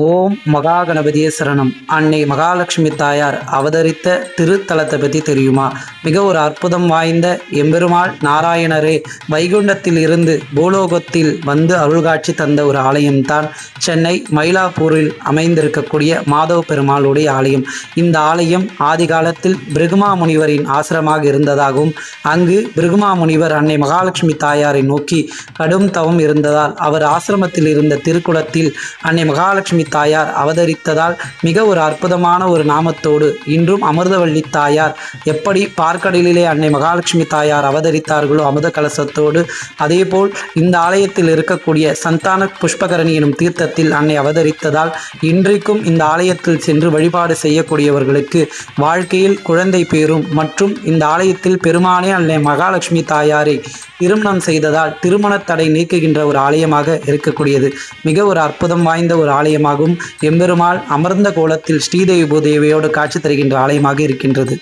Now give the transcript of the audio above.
ஓம் மகா கணபதியே சரணம். அன்னை மகாலட்சுமி தாயார் அவதரித்த திருத்தலத்தை பற்றி தெரியுமா? மிக ஒரு அற்புதம் வாய்ந்த எம்பெருமாள் நாராயணரே வைகுண்டத்தில் இருந்து பூலோகத்தில் வந்து அருள்காட்சி தந்த ஒரு ஆலயம்தான் சென்னை மயிலாப்பூரில் அமைந்திருக்கக்கூடிய மாதவ பெருமாளுடைய ஆலயம். இந்த ஆலயம் ஆதி காலத்தில் பிருகுமா முனிவரின் ஆசிரமாக இருந்ததாகவும் அங்கு பிருகுமா முனிவர் அன்னை மகாலட்சுமி தாயாரை நோக்கி கடும் தவம் இருந்ததால் அவர் ஆசிரமத்தில் இருந்த திருக்குளத்தில் அன்னை மகாலட்சுமி தாயார் அவதரித்ததால் மிக ஒரு அற்புதமான ஒரு நாமத்தோடு இன்றும் அமிர்தவள்ளி தாயார் எப்படி பார்க்கடலிலே அன்னை மகாலட்சுமி தாயார் அவதரித்தார்களோ அமுத கலசத்தோடு, அதேபோல் இந்த ஆலயத்தில் இருக்கக்கூடிய சந்தான புஷ்பகரணி எனும் தீர்த்தத்தில் அன்னை அவதரித்ததால் இன்றைக்கும் இந்த ஆலயத்தில் சென்று வழிபாடு செய்யக்கூடியவர்களுக்கு வாழ்க்கையில் குழந்தை பேரும் மற்றும் இந்த ஆலயத்தில் பெருமானே அன்னை மகாலட்சுமி தாயாரை திருமணம் செய்ததால் திருமண தடை நீக்குகின்ற ஒரு ஆலயமாக இருக்கக்கூடியது. மிக ஒரு அற்புதம் வாய்ந்த ஒரு ஆலயமாகவும் எம்பெருமாள் அமர்ந்த கோலத்தில் ஸ்ரீதேவி பூதேவியோடு காட்சி தருகின்ற ஆலயமாக இருக்கின்றது.